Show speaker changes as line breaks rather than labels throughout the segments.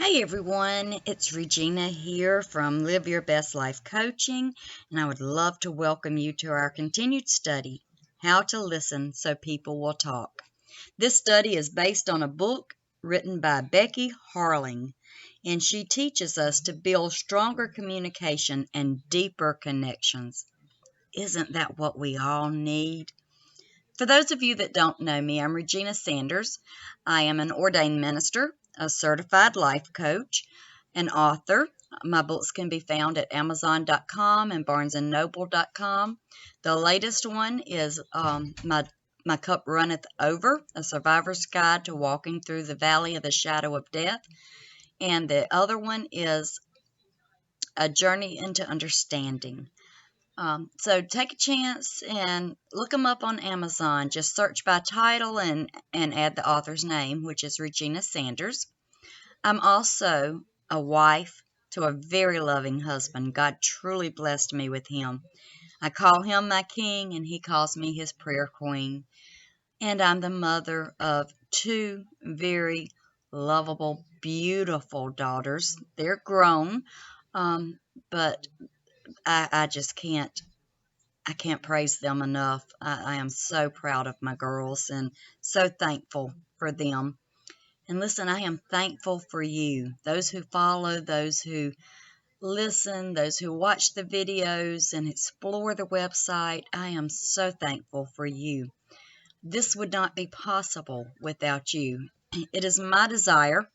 Hey everyone, it's Regina here from Live Your Best Life Coaching, and I would love to welcome you to our continued study, How to Listen So People Will Talk. This study is based on a book written by Becky Harling, and she teaches us to build stronger communication and deeper connections. Isn't that what we all need? For those of you that don't know me, I'm Regina Sanders. I am an ordained minister, a certified life coach, an author. My books can be found at Amazon.com and BarnesandNoble.com. The latest one is My Cup Runneth Over, a survivor's guide to walking through the valley of the shadow of death. And the other one is A Journey into Understanding. So take a chance and look them up on Amazon. Just search by title and add the author's name, which is Regina Sanders. I'm also a wife to a very loving husband. God truly blessed me with him. I call him my king, and he calls me his prayer queen. And I'm the mother of two very lovable, beautiful daughters. They're grown, but I just I can't praise them enough. I am so proud of my girls and so thankful for them. And listen, I am thankful for you, those who follow, those who listen, those who watch the videos and explore the website. I am so thankful for you. This would not be possible without you. It is my desire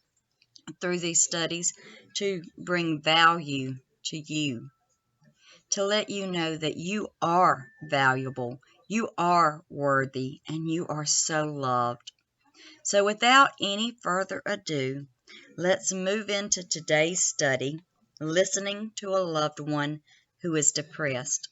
through these studies to bring value to you, to let you know that you are valuable, you are worthy, and you are so loved. So without any further ado, let's move into today's study, listening to a loved one who is depressed.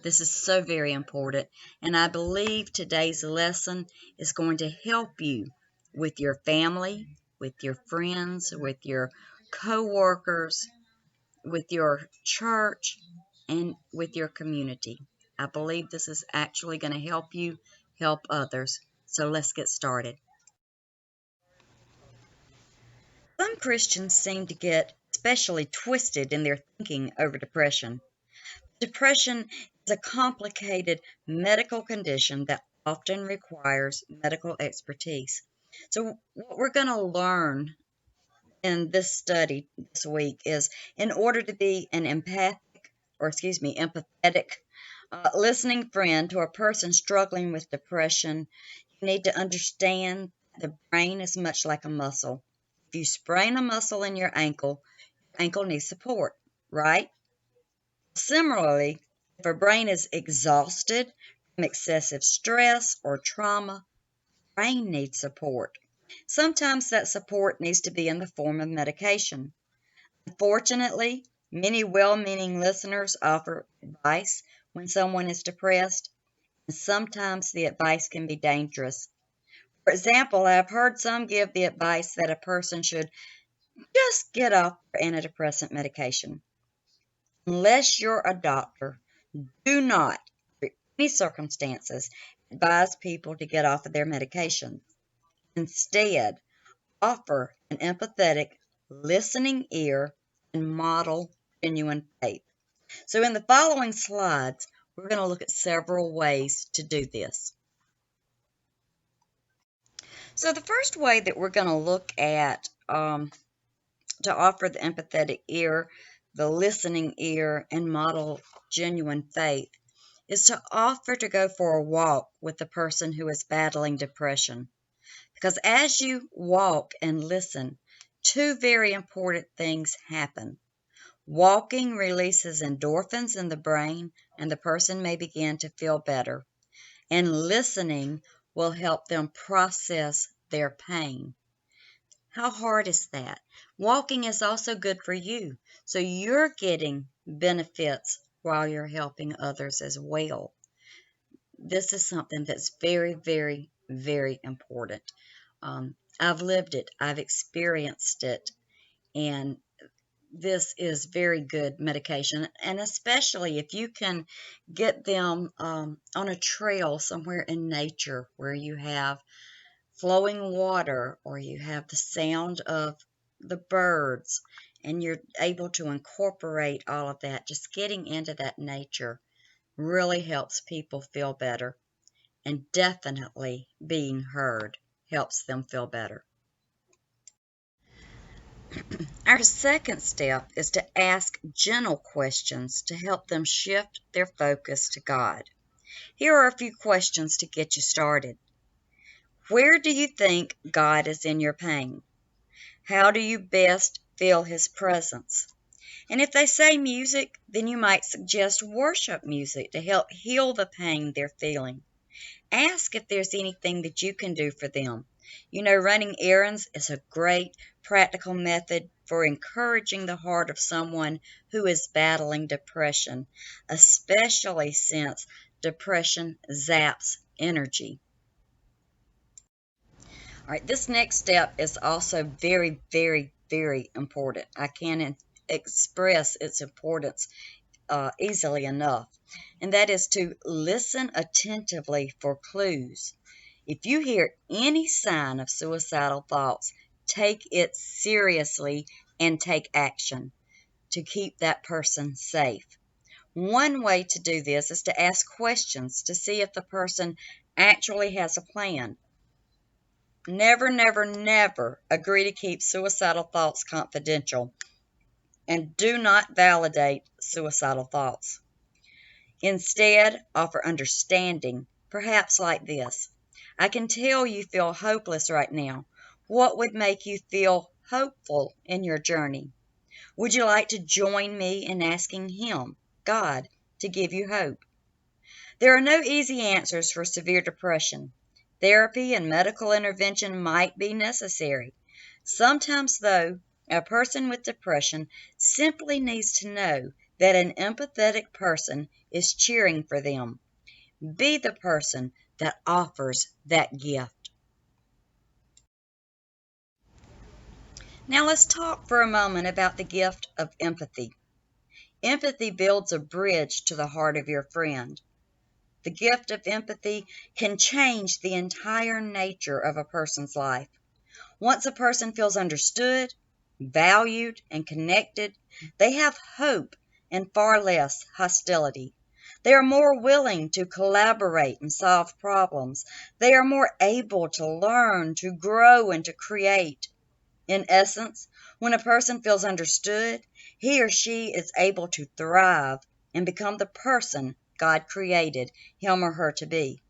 This is so very important, and I believe today's lesson is going to help you with your family, with your friends, with your co-workers, with your church, and with your community. I believe this is actually going to help you help others. So let's get started. Some Christians seem to get especially twisted in their thinking over depression. Depression is a complicated medical condition that often requires medical expertise. So what we're going to learn in this study this week is in order to be an empathetic listening friend to a person struggling with depression, you need to understand the brain is much like a muscle. If you sprain a muscle in your ankle needs support, right? Similarly, if a brain is exhausted from excessive stress or trauma, brain needs support. Sometimes that support needs to be in the form of medication. Unfortunately, many well-meaning listeners offer advice when someone is depressed, and sometimes the advice can be dangerous. For example, I've heard some give the advice that a person should just get off their antidepressant medication. Unless you're a doctor, do not, under any circumstances, advise people to get off of their medication. Instead, offer an empathetic, listening ear and model genuine faith. So in the following slides, we're going to look at several ways to do this. So the first way that we're going to look at to offer the empathetic ear, the listening ear, and model genuine faith is to offer to go for a walk with the person who is battling depression. Because as you walk and listen, two very important things happen. Walking releases endorphins in the brain, and the person may begin to feel better. And listening will help them process their pain. How hard is that? Walking is also good for you, so you're getting benefits while you're helping others as well. This is something that's very, very, very important. I've lived it, I've experienced it, and this is very good medication, and especially if you can get them on a trail somewhere in nature where you have flowing water or you have the sound of the birds, and you're able to incorporate all of that. Just getting into that nature really helps people feel better, and definitely being heard helps them feel better. Our second step is to ask gentle questions to help them shift their focus to God. Here are a few questions to get you started. Where do you think God is in your pain? How do you best feel His presence? And if they say music, then you might suggest worship music to help heal the pain they're feeling. Ask if there's anything that you can do for them. You know, running errands is a great practical method for encouraging the heart of someone who is battling depression, especially since depression zaps energy. All right, this next step is also very, very, very important. I can't express its importance easily enough, and that is to listen attentively for clues. If you hear any sign of suicidal thoughts, take it seriously and take action to keep that person safe. One way to do this is to ask questions to see if the person actually has a plan. Never, never, never agree to keep suicidal thoughts confidential, and do not validate suicidal thoughts. Instead, offer understanding, perhaps like this: I can tell you feel hopeless right now. What would make you feel hopeful in your journey? Would you like to join me in asking Him, God, to give you hope? There are no easy answers for severe depression. Therapy and medical intervention might be necessary. Sometimes, though, a person with depression simply needs to know that an empathetic person is cheering for them. Be the person that offers that gift. Now let's talk for a moment about the gift of empathy. Empathy builds a bridge to the heart of your friend. The gift of empathy can change the entire nature of a person's life. Once a person feels understood, valued, and connected, they have hope and far less hostility. They are more willing to collaborate and solve problems. They are more able to learn, to grow, and to create. In essence, when a person feels understood, he or she is able to thrive and become the person God created him or her to be.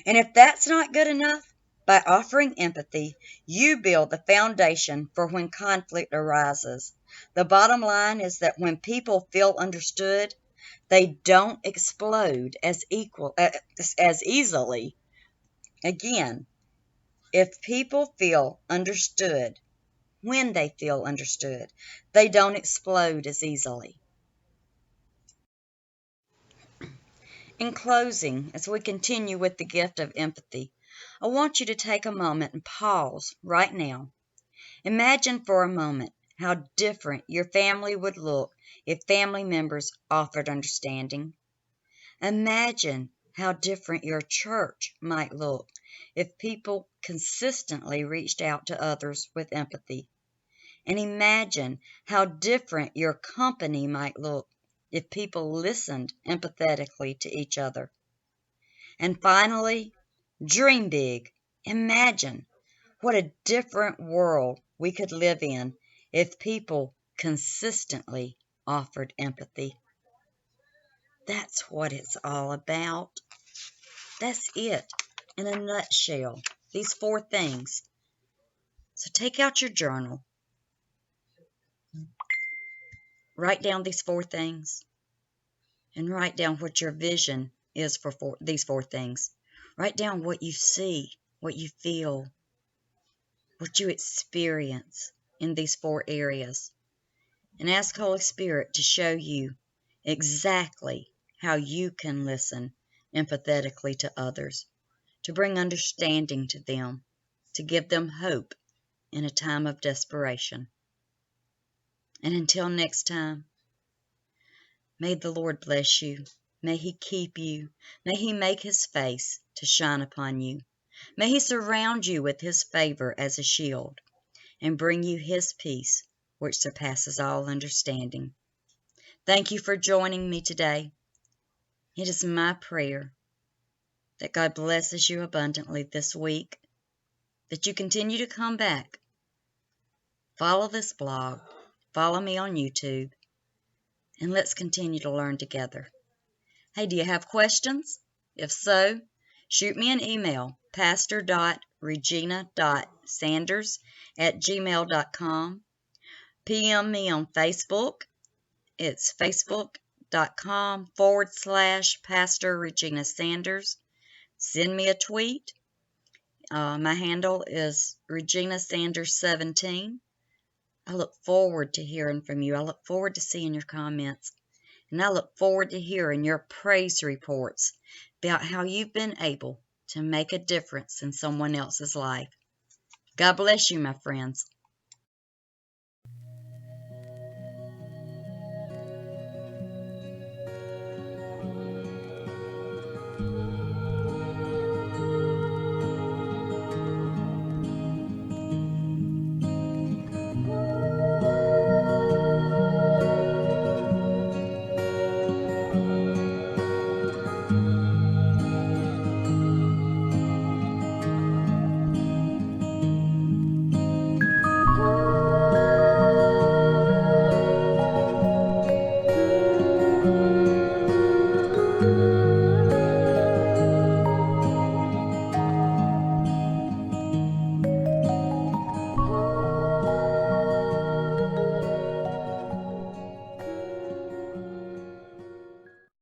And if that's not good enough, by offering empathy, you build the foundation for when conflict arises. The bottom line is that when people feel understood, they don't explode as easily. Again, if people feel understood, when they feel understood, they don't explode as easily. In closing, as we continue with the gift of empathy, I want you to take a moment and pause right now. Imagine for a moment how different your family would look if family members offered understanding. Imagine how different your church might look if people consistently reached out to others with empathy. And imagine how different your company might look if people listened empathetically to each other. And finally, dream big. Imagine what a different world we could live in if people consistently offered empathy. That's what it's all about. That's it in a nutshell. These four things. So take out your journal, write down these four things, and write down what your vision is for these four things. Write down what you see, what you feel, what you experience in these four areas. And ask Holy Spirit to show you exactly how you can listen empathetically to others, to bring understanding to them, to give them hope in a time of desperation. And until next time, may the Lord bless you. May He keep you. May He make His face to shine upon you. May He surround you with His favor as a shield. and bring you His peace, which surpasses all understanding. Thank you for joining me today. It is my prayer that God blesses you abundantly this week, that you continue to come back, follow this blog, follow me on YouTube, and let's continue to learn together. Hey, do you have questions? If so, shoot me an email, pastor.regina.sanders@gmail.com. PM me on Facebook. It's facebook.com/Pastor Regina Sanders. Send me a tweet. My handle is Regina Sanders 17. I look forward to hearing from you. I look forward to seeing your comments. And I look forward to hearing your praise reports about how you've been able to make a difference in someone else's life. God bless you, my friends.